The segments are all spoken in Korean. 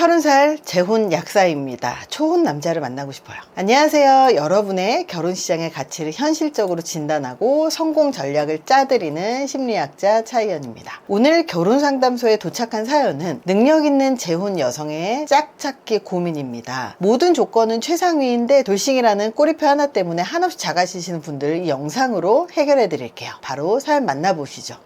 30살 재혼 약사입니다. 초혼 남자를 만나고 싶어요. 안녕하세요. 여러분의 결혼 시장의 가치를 현실적으로 진단하고 성공 전략을 짜드리는 심리학자 차이연입니다. 오늘 결혼 상담소에 도착한 사연은 능력 있는 재혼 여성의 짝찾기 고민입니다. 모든 조건은 최상위인데 돌싱이라는 꼬리표 하나 때문에 한없이 작아지시는 분들을 이 영상으로 해결해 드릴게요. 바로 사연 만나보시죠.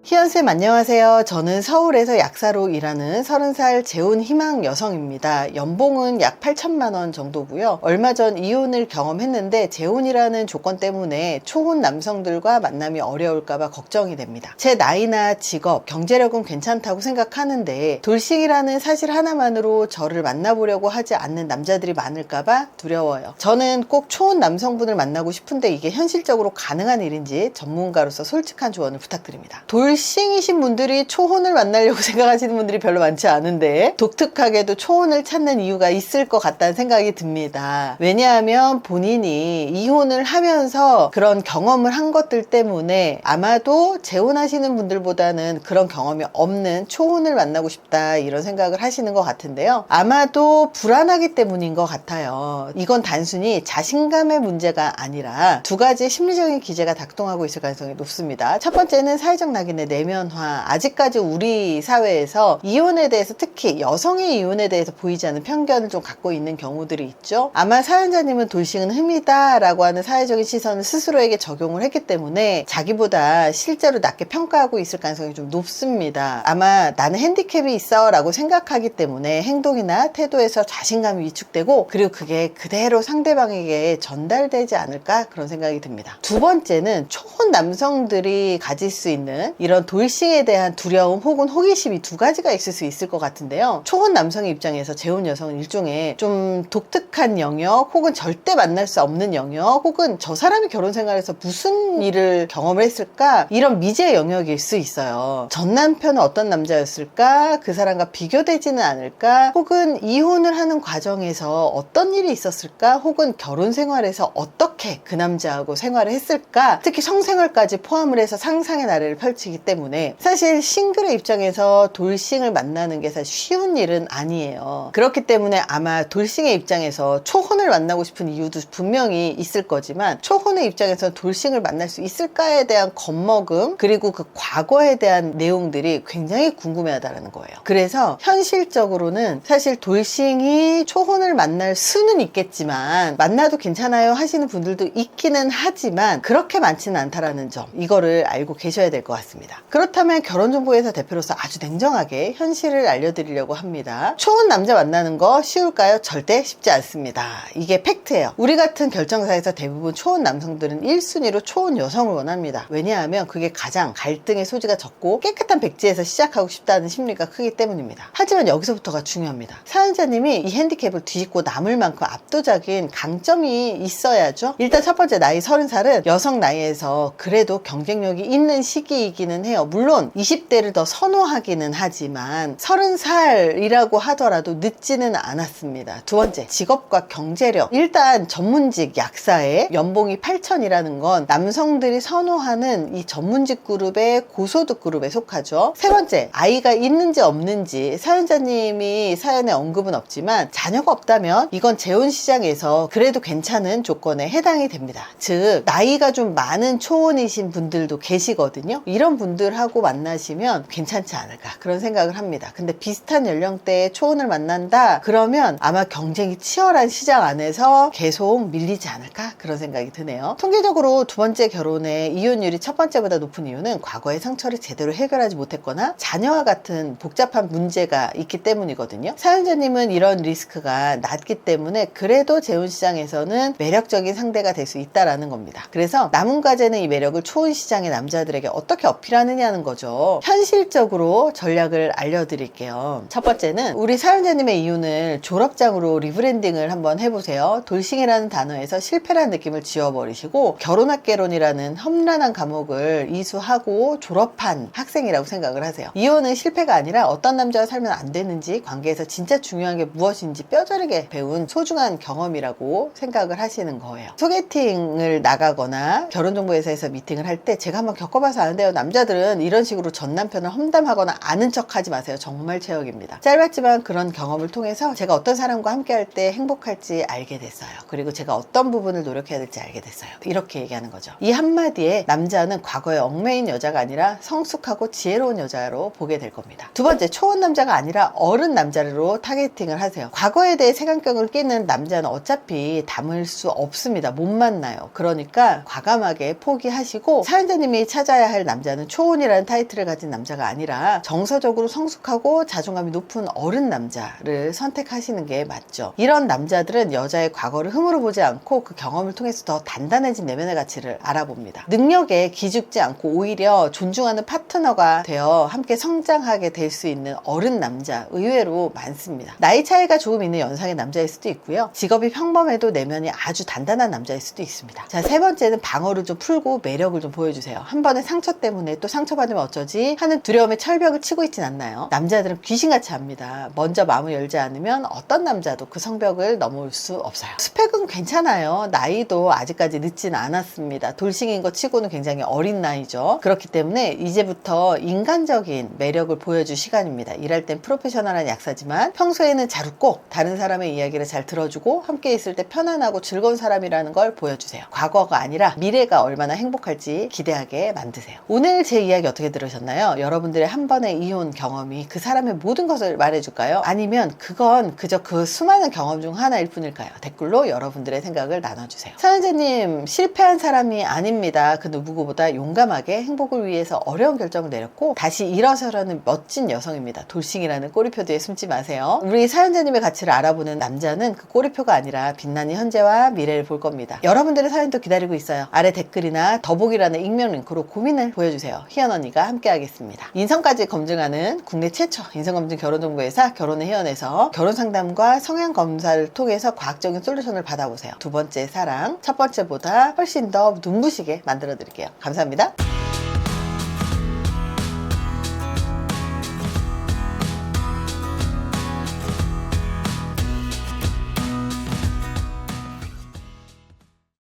희연쌤 안녕하세요. 저는 서울에서 약사로 일하는 30살 재혼 희망 여성입니다. 연봉은 약 8천만 원 정도고요. 얼마 전 이혼을 경험했는데 재혼이라는 조건 때문에 초혼 남성들과 만남이 어려울까봐 걱정이 됩니다. 제 나이나 직업, 경제력은 괜찮다고 생각하는데 돌싱이라는 사실 하나만으로 저를 만나보려고 하지 않는 남자들이 많을까봐 두려워요. 저는 꼭 초혼 남성분을 만나고 싶은데 이게 현실적으로 가능한 일인지 전문가로서 솔직한 조언을 부탁드립니다. 돌싱이신 분들이 초혼을 만나려고 생각하시는 분들이 별로 많지 않은데 독특하게도 초혼을 찾는 이유가 있을 것 같다는 생각이 듭니다. 왜냐하면 본인이 이혼을 하면서 그런 경험을 한 것들 때문에 아마도 재혼하시는 분들보다는 그런 경험이 없는 초혼을 만나고 싶다 이런 생각을 하시는 것 같은데요. 아마도 불안하기 때문인 것 같아요. 이건 단순히 자신감의 문제가 아니라 두 가지 심리적인 기제가 작동하고 있을 가능성이 높습니다. 첫 번째는 사회적 낙인의 내면화. 아직까지 우리 사회에서 이혼에 대해서 특히 여성의 이혼에 대해서 보이지 않는 편견을 좀 갖고 있는 경우들이 있죠. 아마 사연자님은 돌싱은 흠이다 라고 하는 사회적인 시선을 스스로에게 적용을 했기 때문에 자기보다 실제로 낮게 평가하고 있을 가능성이 좀 높습니다. 아마 나는 핸디캡이 있어 라고 생각하기 때문에 행동이나 태도에서 자신감이 위축되고 그리고 그게 그대로 상대방에게 전달되지 않을까 그런 생각이 듭니다. 두 번째는 초혼 남성들이 가질 수 있는 이런 돌싱에 대한 두려움 혹은 호기심이 두 가지가 있을 수 있을 것 같은데요. 초혼 남성의 입장에서 재혼 여성은 일종의 좀 독특한 영역 혹은 절대 만날 수 없는 영역 혹은 저 사람이 결혼 생활에서 무슨 일을 경험을 했을까 이런 미지의 영역일 수 있어요. 전 남편은 어떤 남자였을까 그 사람과 비교되지는 않을까 혹은 이혼을 하는 과정에서 어떤 일이 있었을까 혹은 결혼 생활에서 어떻게 그 남자하고 생활을 했을까 특히 성생활까지 포함을 해서 상상의 나래를 펼치기 때문에 사실 싱글의 입장에서 돌싱을 만나는 게 사실 쉬운 일은 아니에요. 그렇기 때문에 아마 돌싱의 입장에서 초혼을 만나고 싶은 이유도 분명히 있을 거지만 초혼의 입장에서 돌싱을 만날 수 있을까에 대한 겁먹음 그리고 그 과거에 대한 내용들이 굉장히 궁금해하다는 거예요. 그래서 현실적으로는 사실 돌싱이 초혼을 만날 수는 있겠지만 만나도 괜찮아요 하시는 분들도 있기는 하지만 그렇게 많지는 않다라는 점 이거를 알고 계셔야 될 것 같습니다. 그렇다면 결혼정보회사 대표로서 아주 냉정하게 현실을 알려드리려고 합니다. 초혼 남자 만나는 거 쉬울까요? 절대 쉽지 않습니다. 이게 팩트예요. 우리 같은 결정사에서 대부분 초혼 남성들은 1순위로 초혼 여성을 원합니다. 왜냐하면 그게 가장 갈등의 소지가 적고 깨끗한 백지에서 시작하고 싶다는 심리가 크기 때문입니다. 하지만 여기서부터가 중요합니다. 사연자님이 이 핸디캡을 뒤집고 남을 만큼 압도적인 강점이 있어야죠. 일단 첫 번째 나이 30살은 여성 나이에서 그래도 경쟁력이 있는 시기이기는 해요. 물론 20대를 더 선호하기는 하지만 30살이라고 하더라도 늦지는 않았습니다. 두 번째, 직업과 경제력. 일단 전문직 약사의 연봉이 8천이라는 건 남성들이 선호하는 이 전문직 그룹의 고소득 그룹에 속하죠. 세 번째, 아이가 있는지 없는지 사연자님이 사연에 언급은 없지만 자녀가 없다면 이건 재혼 시장에서 그래도 괜찮은 조건에 해당이 됩니다. 즉 나이가 좀 많은 초혼이신 분들도 계시거든요. 이런 분들하고 만나시면 괜찮지 않을까 그런 생각을 합니다. 근데 비슷한 연령대의 초혼을 만난다 그러면 아마 경쟁이 치열한 시장 안에서 계속 밀리지 않을까 그런 생각이 드네요. 통계적으로 두 번째 결혼의 이혼율이 첫 번째보다 높은 이유는 과거의 상처를 제대로 해결하지 못했거나 자녀와 같은 복잡한 문제가 있기 때문이거든요. 사연자님은 이런 리스크가 낮기 때문에 그래도 재혼 시장에서는 매력적인 상대가 될 수 있다라는 겁니다. 그래서 남은 과제는 이 매력을 초혼 시장의 남자들에게 어떻게 어필하는 필요하느냐는 거죠. 현실적으로 전략을 알려드릴게요. 첫 번째는 우리 사연자님의 이혼을 졸업장으로 리브랜딩을 한번 해보세요. 돌싱이라는 단어에서 실패라는 느낌을 지워버리시고 결혼학개론이라는 험난한 과목을 이수하고 졸업한 학생이라고 생각을 하세요. 이혼은 실패가 아니라 어떤 남자와 살면 안 되는지, 관계에서 진짜 중요한 게 무엇인지 뼈저리게 배운 소중한 경험이라고 생각을 하시는 거예요. 소개팅을 나가거나 결혼정보회사에서 미팅을 할 때 제가 한번 겪어봐서 아는데요, 남자들은 이런 식으로 전 남편을 험담하거나 아는 척 하지 마세요. 정말 최악입니다. 짧았지만 그런 경험을 통해서 제가 어떤 사람과 함께 할 때 행복할지 알게 됐어요. 그리고 제가 어떤 부분을 노력해야 될지 알게 됐어요. 이렇게 얘기하는 거죠. 이 한마디에 남자는 과거에 얽매인 여자가 아니라 성숙하고 지혜로운 여자로 보게 될 겁니다. 두 번째, 초혼 남자가 아니라 어른 남자로 타겟팅을 하세요. 과거에 대해 색안경을 끼는 남자는 어차피 담을 수 없습니다. 못 만나요. 그러니까 과감하게 포기하시고, 사연자님이 찾아야 할 남자는 초혼이라는 타이틀을 가진 남자가 아니라 정서적으로 성숙하고 자존감이 높은 어른 남자를 선택하시는 게 맞죠. 이런 남자들은 여자의 과거를 흠으로 보지 않고 그 경험을 통해서 더 단단해진 내면의 가치를 알아봅니다. 능력에 기죽지 않고 오히려 존중하는 파트너가 되어 함께 성장하게 될 수 있는 어른 남자 의외로 많습니다. 나이 차이가 조금 있는 연상의 남자일 수도 있고요. 직업이 평범해도 내면이 아주 단단한 남자일 수도 있습니다. 자, 세 번째는 방어를 좀 풀고 매력을 좀 보여주세요. 한 번의 상처 때문에 또 상처받으면 어쩌지 하는 두려움의 철벽을 치고 있진 않나요? 남자들은 귀신같이 합니다. 먼저 마음을 열지 않으면 어떤 남자도 그 성벽을 넘어올 수 없어요. 스펙은 괜찮아요. 나이도 아직까지 늦진 않았습니다. 돌싱인 것 치고는 굉장히 어린 나이죠. 그렇기 때문에 이제부터 인간적인 매력을 보여줄 시간입니다. 일할 땐 프로페셔널한 약사지만 평소에는 잘 웃고 다른 사람의 이야기를 잘 들어주고 함께 있을 때 편안하고 즐거운 사람이라는 걸 보여주세요. 과거가 아니라 미래가 얼마나 행복할지 기대하게 만드세요. 오늘 제 이야기 어떻게 들으셨나요? 여러분들의 한 번의 이혼 경험이 그 사람의 모든 것을 말해줄까요? 아니면 그건 그저 그 수많은 경험 중 하나일 뿐일까요? 댓글로 여러분들의 생각을 나눠주세요. 사연자님, 실패한 사람이 아닙니다. 그 누구보다 용감하게 행복을 위해서 어려운 결정을 내렸고 다시 일어서려는 멋진 여성입니다. 돌싱이라는 꼬리표 뒤에 숨지 마세요. 우리 사연자님의 가치를 알아보는 남자는 그 꼬리표가 아니라 빛나는 현재와 미래를 볼 겁니다. 여러분들의 사연도 기다리고 있어요. 아래 댓글이나 더보기란의 익명 링크로 고민을 보여주세요. 희연 언니가 함께 하겠습니다. 인성까지 검증하는 국내 최초 인성검증 결혼정보회사 결혼의 희연에서 결혼상담과 성향검사를 통해서 과학적인 솔루션을 받아보세요. 두 번째 사랑, 첫 번째보다 훨씬 더 눈부시게 만들어 드릴게요. 감사합니다.